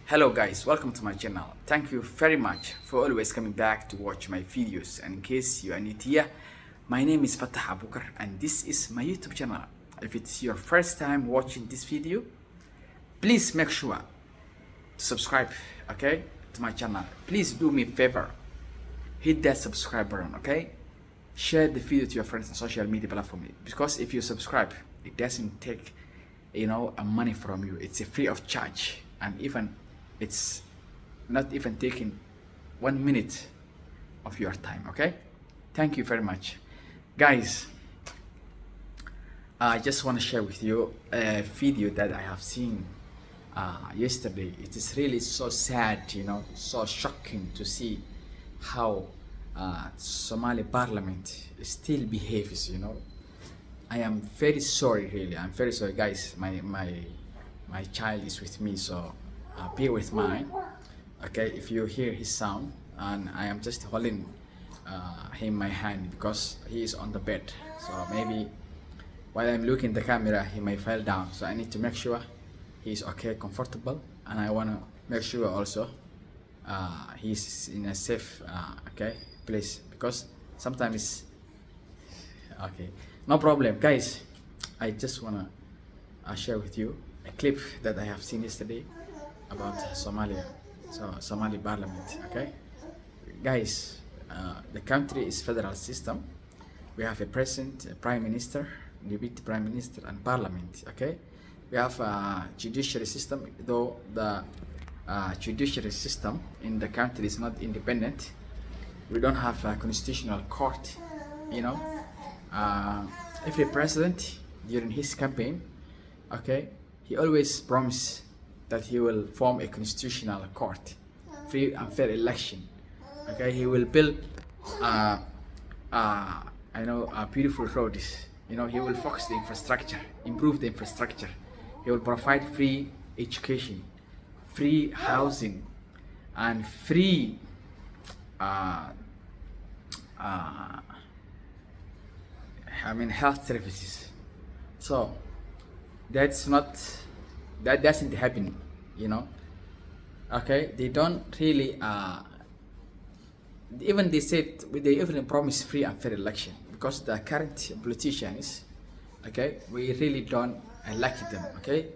Hello guys, welcome to my channel. Thank you very much for always coming back to watch my videos. And in case you are new here, my name is Fatah Abukar and this is my YouTube channel. If it's your first time watching this video, please make sure to subscribe, okay, to my channel. Please do me a favor, hit that subscribe button, okay? Share the video to your friends on social media platform, because if you subscribe, it doesn't take money from you. It's a free of charge, and even it's not even taking 1 minute of your time. Okay, thank you very much guys. I just want to share with you a video that I have seen yesterday. It is really so sad, so shocking to see how Somali Parliament still behaves. I am very sorry, really. I'm very sorry, guys. My child is with me, so bear with mine. Okay, if you hear his sound, and I am just holding him my hand because he is on the bed. So maybe while I'm looking at the camera, he may fall down. So I need to make sure he's okay, comfortable, and I want to make sure also he's in a safe place, because sometimes okay, no problem guys. I just wanna share with you a clip that I have seen yesterday about Somalia, so Somali Parliament. Okay guys, the country is federal system. We have a president, a prime minister, deputy prime minister, and parliament. Okay, we have a judiciary system, though the judiciary system in the country is not independent. We don't have a constitutional court. Every president during his campaign, okay, he always promised that he will form a constitutional court, free and fair election. Okay, he will build beautiful roads. He will focus the infrastructure, improve the infrastructure. He will provide free education, free housing, and free health services. So that doesn't happen. Okay, they don't really even they even promise free and fair election, because the current politicians, okay, we really don't elect them. Okay,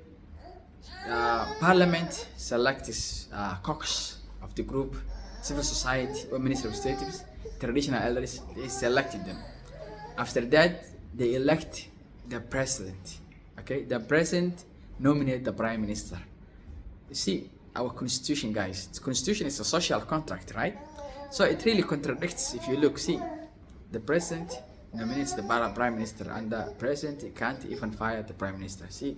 parliament selects caucus of the group, civil society, women representatives, traditional elders. They selected them. After that, they elect the president. Okay, the president nominate the prime minister. You see, our constitution, guys, the constitution is a social contract, right? So it really contradicts. If you look, see, the president nominates the prime minister, and the president can't even fire the prime minister. See,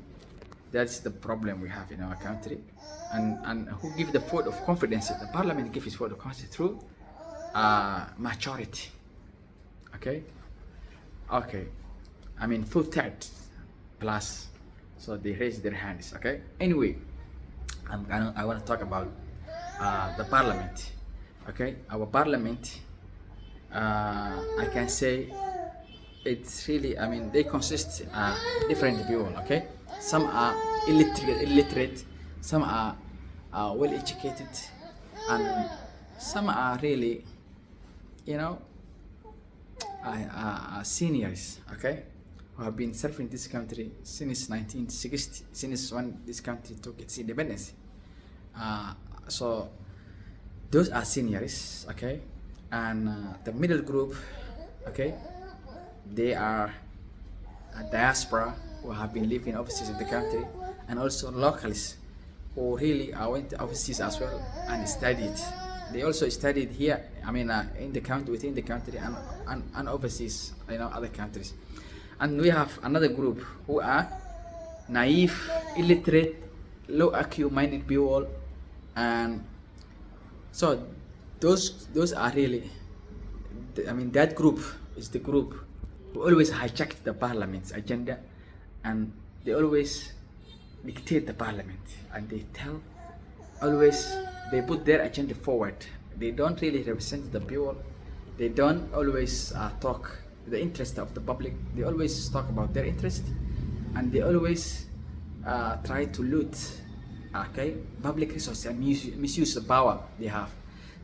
that's the problem we have in our country. And who give the vote of confidence? The parliament gives his vote of confidence through majority. Okay, I mean full third plus, so they raise their hands. Okay, anyway, I want to talk about the parliament. Okay, our parliament, I can say it's really, they consist different people. Okay, some are illiterate, some are well educated, and some are really seniors, okay, who have been serving this country since 1960, since when this country took its independence. So those are seniors, okay, and the middle group, okay, they are a diaspora who have been living overseas in the country, and also locals who really went overseas as well and studied. They also studied here, in the country, within the country, and overseas, other countries. And we have another group who are naive, illiterate, low IQ minded people, and so those are really, that group is the group who always hijack the parliament's agenda, and they always dictate the parliament, and they put their agenda forward. They don't really represent the people. They don't always talk the interest of the public. They always talk about their interest, and they always try to loot okay, public resources and misuse the power they have.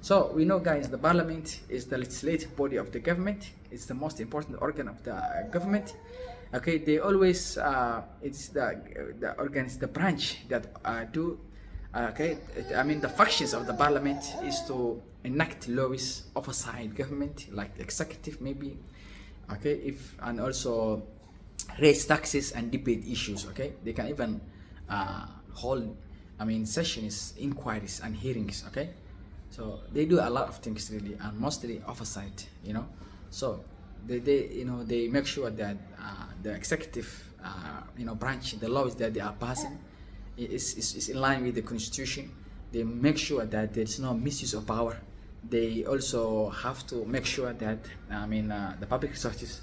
So we know, guys, the parliament is the legislative body of the government. It's the most important organ of the government. Okay, they always it's the organ, is the branch that do okay. I mean, the functions of the parliament is to enact laws, oversight government, like the executive maybe. Okay, if and also raise taxes and debate issues. Okay, they can even hold, I mean, sessions, inquiries and hearings. Okay, so they do a lot of things really, and mostly oversight, you know. So they you know, they make sure that the executive you know, branch, the laws that they are passing is in line with the constitution. They make sure that there is no misuse of power. They also have to make sure that, I mean, the public resources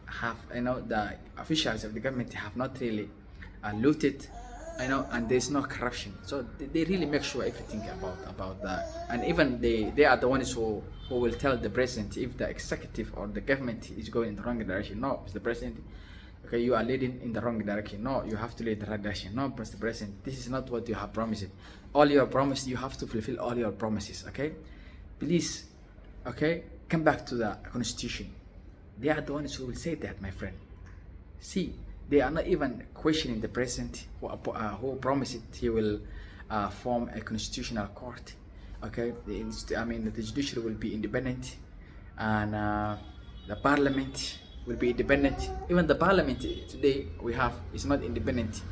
have, you know, the officials of the government have not really looted, you know, and there's no corruption. So they really make sure everything about that. And even they are the ones who will tell the president if the executive or the government is going in the wrong direction. No, Mr. President, okay, you are leading in the wrong direction. No, you have to lead the right direction. No, Mr. President, this is not what you have promised. All your promise, you have to fulfill all your promises. Okay, please, okay, come back to the constitution. They are the ones who will say that, my friend. See, they are not even questioning the president who promised he will form a constitutional court. Okay, I mean, the judiciary will be independent, and the parliament will be independent. Even the parliament today we have is not independent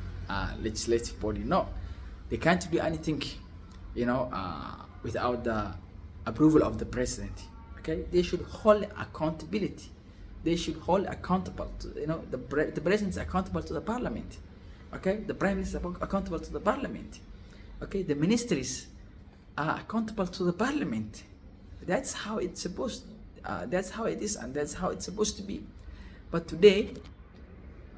legislative body. No, they can't do anything, you know, without the approval of the president. Okay, they should hold accountability. They should hold accountable to, you know, the president is accountable to the parliament. Okay, the prime minister is accountable to the parliament. Okay, the ministries are accountable to the parliament. That's how it's supposed. That's how it is, and that's how it's supposed to be. But today,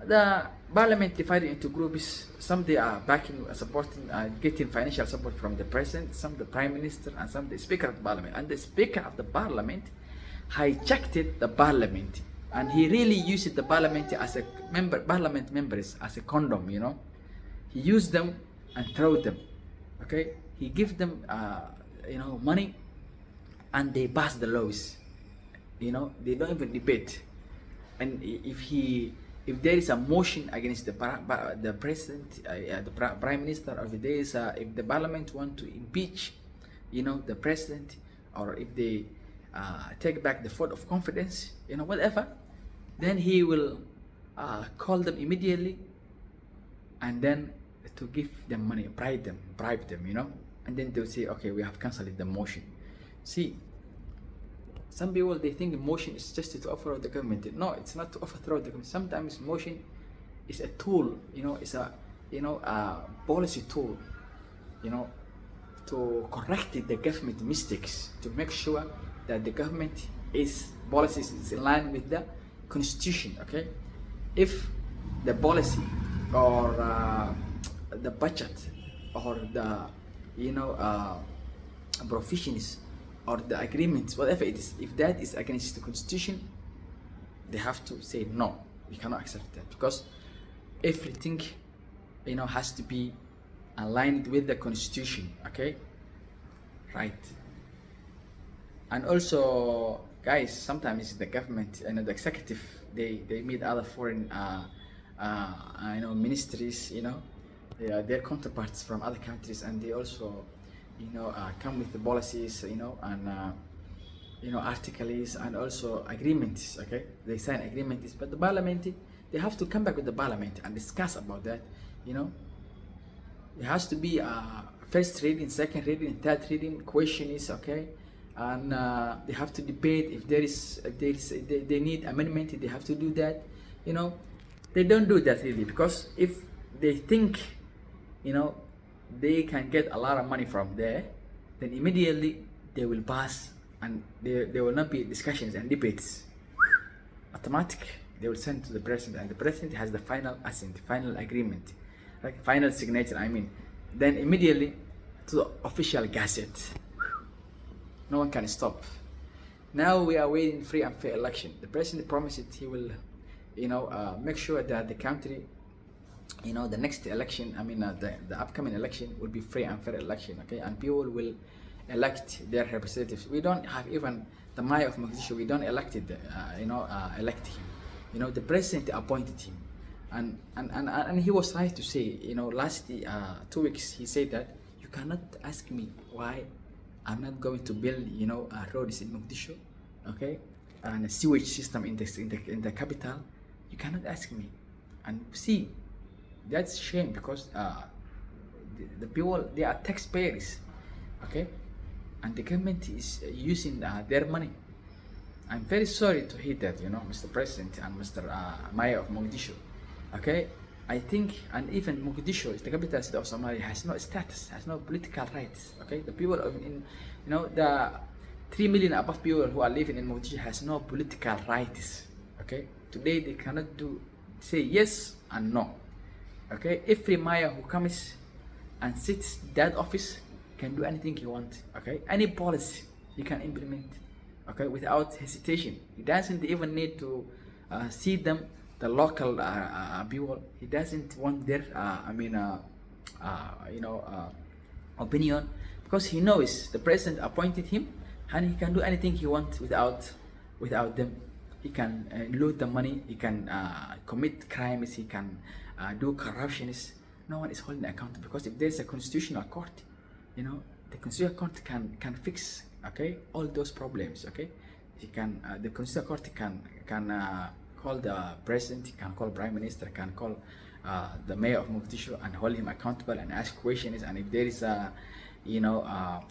the parliament divided into groups. Some they are backing, supporting, getting financial support from the president, some the prime minister, and some the speaker of the parliament. And the speaker of the parliament hijacked the parliament, and he really used the parliament as a parliament members as a condom. You know, he used them and threw them. Okay, he give them you know, money, and they pass the laws. You know, they don't even debate. And if there is a motion against the president, the prime minister, or if there is if the parliament want to impeach, you know, the president, or if they take back the vote of confidence, you know, whatever, then he will call them immediately, and then to give them money, bribe them, you know, and then they'll say, okay, we have cancelled the motion. See, some people, they think motion is just to overthrow the government. No, it's not to overthrow the government. Sometimes motion is a tool, you know, it's a, you know, a policy tool, you know, to correct the government mistakes, to make sure that the government policies is in line with the constitution. Okay, if the policy or the budget or the, you know, provisions or the agreements, whatever it is, if that is against the constitution, they have to say no, we cannot accept that, because everything, you know, has to be aligned with the constitution. Okay, right? And also, guys, sometimes the government and the executive, they meet other foreign you know, ministries, you know, their counterparts from other countries, and they also, you know, come with the policies, you know, and you know, articles and also agreements. Okay, they sign agreements, but the parliament, they have to come back with the parliament and discuss about that. You know, it has to be first reading, second reading, third reading, questions. Okay, and they have to debate if they need amendment, they have to do that. You know, they don't do that really, because if they think, you know, they can get a lot of money from there, then immediately they will pass, and there will not be discussions and debates. Automatic, they will send to the president, and the president has the final assent, final agreement, like final signature, I mean, then immediately to the official gazette. No one can stop. Now we are waiting free and fair election. The president promised he will, you know, make sure that the country the next election, the upcoming election will be free and fair election, okay, and people will elect their representatives. We don't have even the mayor of Mogadishu, we don't elect him. The president appointed him, and he was right to say, last 2 weeks he said that you cannot ask me why I'm not going to build roads in Mogadishu, okay, and a sewage system in the capital. You cannot ask me. And see, that's shame, because the people, they are taxpayers, okay, and the government is using their money. I'm very sorry to hear that, Mr. President and Mr. Mayor of Mogadishu, okay. I think, and even Mogadishu is the capital city of Somalia, has no status, has no political rights, okay. The people the 3 million above people who are living in Mogadishu has no political rights, okay. Today they cannot say yes and no, okay. Every mayor who comes and sits that office can do anything he wants, okay. Any policy he can implement, okay, without hesitation. He doesn't even need to see them, the local people. He doesn't want their opinion, because he knows the president appointed him, and he can do anything he wants without them. He can loot the money, he can commit crimes, he can do corruptions. No one is holding accountable, because if there's a constitutional court, the constitutional court can fix, okay, all those problems, okay. He can the constitutional court can call the president, he can call prime minister, can call the mayor of Mogadishu and hold him accountable and ask questions. And if there is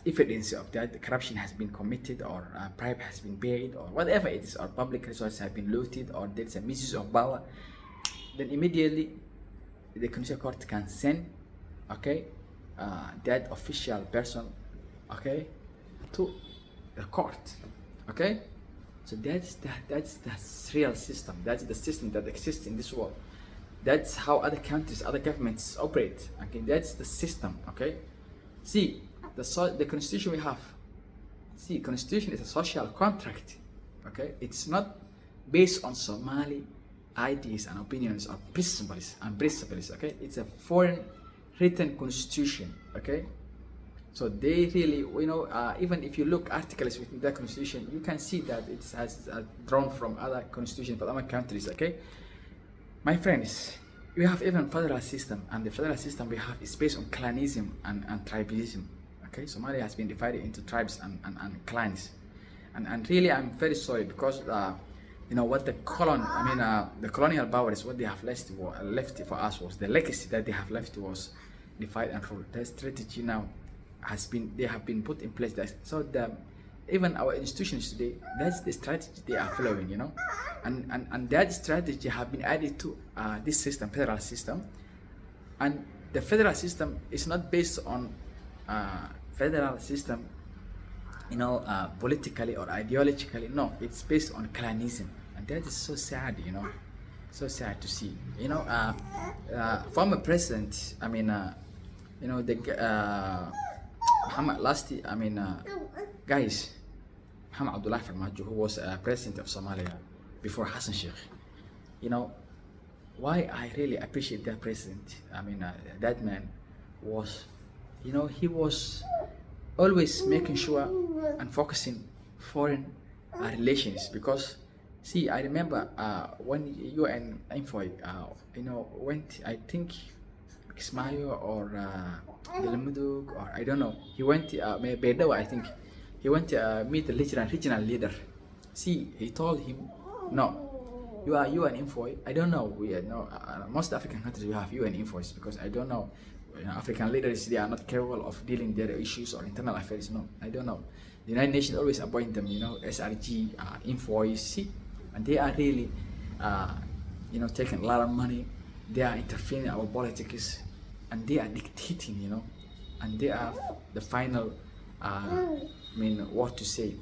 evidence of that the corruption has been committed, or bribe has been paid, or whatever it is, or public resources have been looted, or there's a misuse of power, then immediately the constitutional court can send, okay, that official person, okay, to the court, okay. So that's the real system. That's the system that exists in this world. That's how other countries, other governments operate, okay. That's the system, okay. See, the constitution we have. See, constitution is a social contract, okay. It's not based on Somali ideas and opinions or principles, okay. It's a foreign written constitution, okay. So they really, even if you look articles within the constitution, you can see that it has drawn from other constitutions from other countries, okay. My friends, we have even federal system, and the federal system we have is based on clanism and tribalism, okay. Somalia has been divided into tribes and clans, and really I'm very sorry, because what the colonial powers, what they have left for us was the legacy that they have left was divide and rule. That strategy now they have been put in place. So even our institutions today, that's the strategy they are following, and that strategy have been added to this system, federal system. And the federal system is not based on federal system, politically or ideologically. No, it's based on clanism, and that is so sad, so sad to see. Former president, Muhammad Muhammad Abdullah Farmajo, who was president of Somalia before Hassan Sheikh. Why I really appreciate that president. That man was, he was always making sure and focusing foreign relations, because see, I remember when UN envoy went, I think Ismail or Galmudug, or I don't know, he went Bedawa, I think he went to meet the regional leader. See, he told him, no, you are UN envoy. I don't know, most African countries we have UN envoys, because I don't know, African leaders, they are not capable of dealing their issues or internal affairs. No, I don't know. The United Nations always appoint them, SRG envoys, see, and they are really taking a lot of money. They are interfering in our politics, and they are dictating, and they are the final what to say,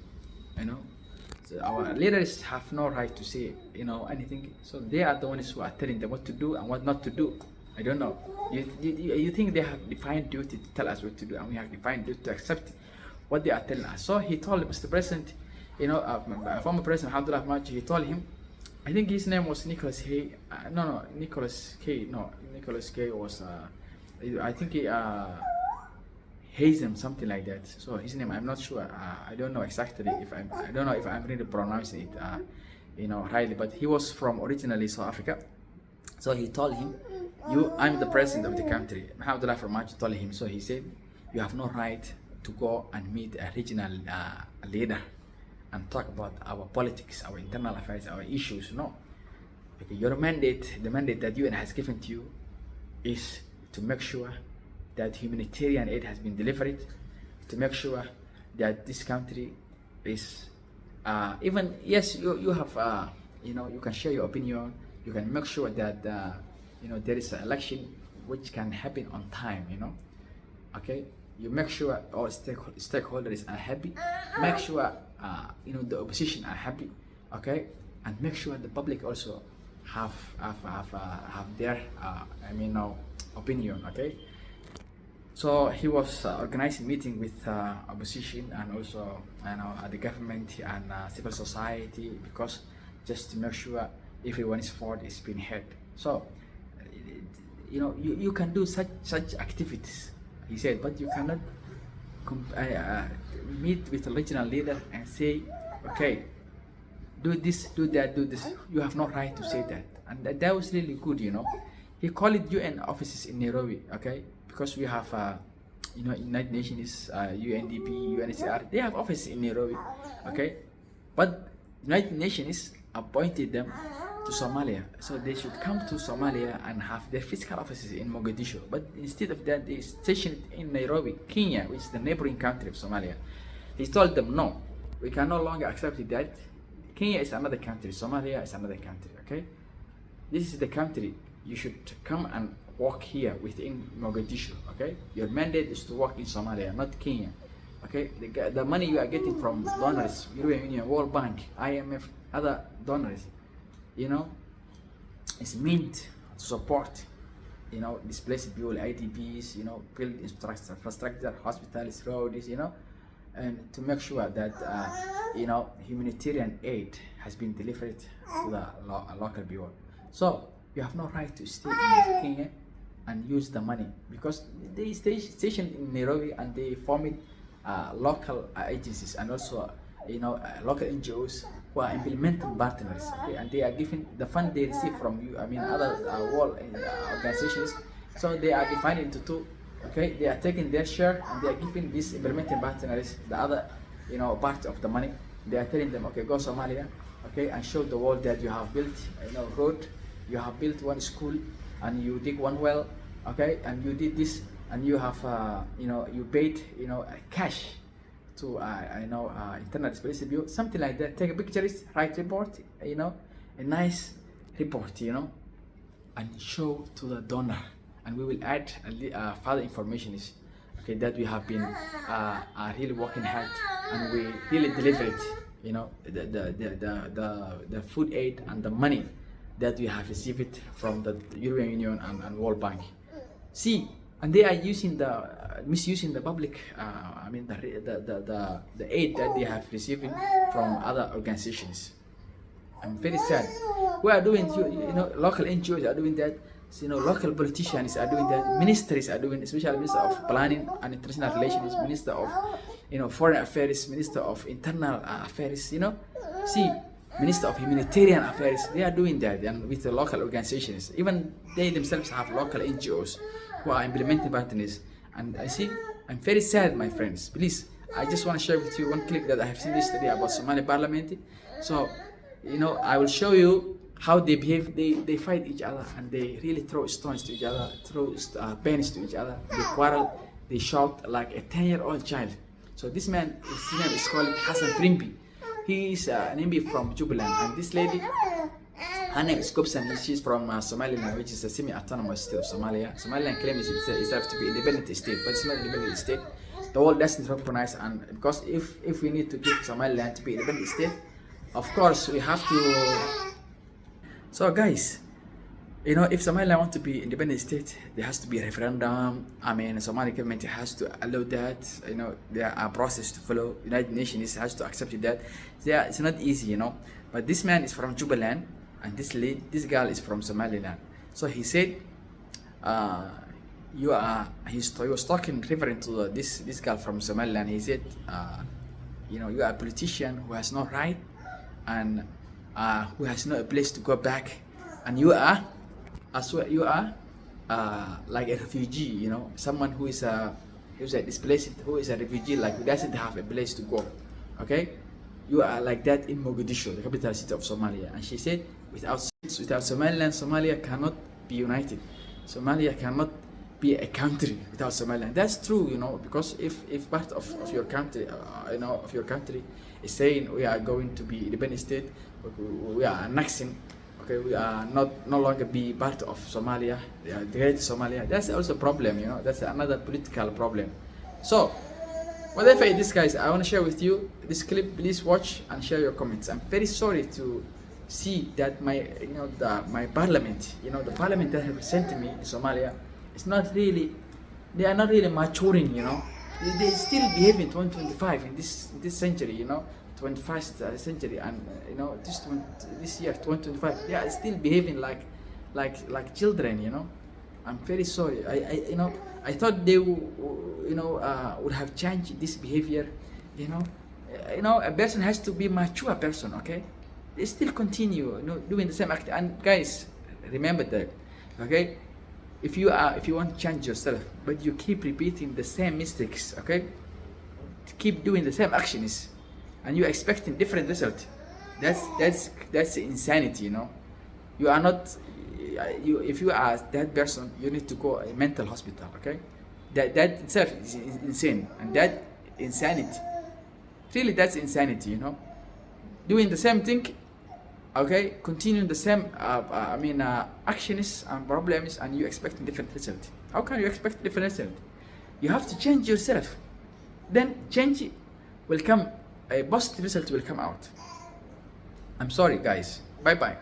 So our leaders have no right to say, anything. So they are the ones who are telling them what to do and what not to do. I don't know. You think they have defined duty to tell us what to do, and we have defined duty to accept what they are telling us. So he told Mr. President, former President Abdullah Farmajo, he told him, I think his name was Nicholas Hay. No, Nicholas K. No, Nicholas K. was. I think he Hazen, something like that. So his name, I'm not sure. I don't know exactly if I don't know if I'm really pronouncing it, rightly. But he was from originally South Africa. So he told him, I'm the president of the country." Alhamdulillah Farmajo told him. So he said, "You have no right to go and meet a regional leader and talk about our politics, our internal affairs, our issues. No, because your mandate, the mandate that UN has given to you, is to make sure that humanitarian aid has been delivered, to make sure that this country is even yes, you have you can share your opinion, you can make sure that there is an election which can happen on time, okay, you make sure all stakeholders are happy, make sure the opposition are happy, okay, and make sure the public also have their opinion, okay." So he was organizing meeting with opposition and also the government and civil society, because just to make sure everyone's thought is being heard. So you can do such activities, he said, but you cannot meet with a regional leader and say, okay, do this, do that, do this. You have no right to say that. And that was really good, He called it UN offices in Nairobi, okay? Because we have, United Nations, UNDP, UNHCR, they have offices in Nairobi, okay? But United Nations appointed them to Somalia, so they should come to Somalia and have their physical offices in Mogadishu. But instead of that, they stationed in Nairobi, Kenya, which is the neighboring country of Somalia. He told them, no, we can no longer accept that. Kenya is another country, Somalia is another country, okay? This is the country. You should come and work here within Mogadishu, okay? Your mandate is to work in Somalia, not Kenya, okay? The money you are getting from donors, European Union, World Bank, IMF, other donors, is meant to support, displaced people, IDPs, build infrastructure, hospitals, roads, and to make sure that, humanitarian aid has been delivered to the local people. So you have no right to stay in Kenya and use the money, because they stationed in Nairobi and they formed local agencies and also local NGOs who are implementing partners, okay? And they are giving the fund they receive from you, other world organizations. So they are divided into two, okay? They are taking their share and they are giving these implementing partners the other part of the money. They are telling them, okay, go Somalia, okay, and show the world that you have built road, you have built one school, and you dig one well, okay, and you did this, and you have you paid cash to internal displaced people, something like that. Take a picture, write report, a nice report, and show to the donor, and we will add further information is okay that we have been really working hard and we really delivered the food aid and the money that we have received from the European Union and World Bank. See, and they are using misusing the public, the aid that they have received from other organizations. I'm very sad. We are doing, local NGOs are doing that. Local politicians are doing that. Ministries are doing, especially Minister of Planning and International Relations, Minister of, Foreign Affairs, Minister of Internal Affairs. See, Minister of Humanitarian Affairs, they are doing that, and with the local organizations. Even they themselves have local NGOs who are implementing partners. And I'm very sad, my friends. Please, I just want to share with you one clip that I have seen yesterday about Somali Parliament. So, I will show you how they behave. They fight each other and they really throw stones to each other, throw pens to each other. They quarrel, they shout like a 10-year-old child. So this man, his name is called Hassan Frimbi. He is an MB from Jubaland, and this lady, her name is Gobson. She's from Somaliland, which is a semi-autonomous state of Somalia. Somaliland claims itself to be independent state, but it's not an independent state. The world doesn't recognize, and because if we need to give Somaliland to be independent state, of course we have to. So guys, if Somaliland want to be independent state, there has to be a referendum. Somali government has to allow that. There are process to follow. United Nations has to accept that. It's not easy, But this man is from Jubaland, and this girl is from Somaliland. So he said, he was talking referring to this girl from Somaliland. He said, you are a politician who has no right, and who has no place to go back, and you are, as well, you are like a refugee, someone who's a displaced, who is a refugee, like who doesn't have a place to go. Okay, you are like that in Mogadishu, the capital city of Somalia. And she said, without Somaliland, Somalia cannot be united. Somalia cannot be a country without Somaliland. That's true, because if part of your country, of your country is saying we are going to be independent state, we are annexing, okay, we are no longer be part of Somalia, the great Somalia. That's also a problem, that's another political problem. So whatever it is, guys, I want to share with you this clip. Please watch and share your comments. I'm very sorry to see that my parliament, the parliament that represented me in Somalia, it's not really, they are not really maturing, they still behave in 2025 in this century, 21st century, and this year 2025, they are still behaving like children. I'm very sorry. I thought they would have changed this behavior. A person has to be mature person. Okay, they still continue doing the same act. And guys, remember that. Okay, if you want to change yourself, but you keep repeating the same mistakes, okay, keep doing the same actions, and you're expecting different result, that's insanity. You are not, if you are that person, you need to go a mental hospital. Okay, that itself is insane, and that insanity, really, that's insanity. Doing the same thing, okay, continuing the same actions and problems, and you expecting different result. How can you expect different result? You have to change yourself, then change will come, a positive result will come out. I'm sorry, guys. Bye bye.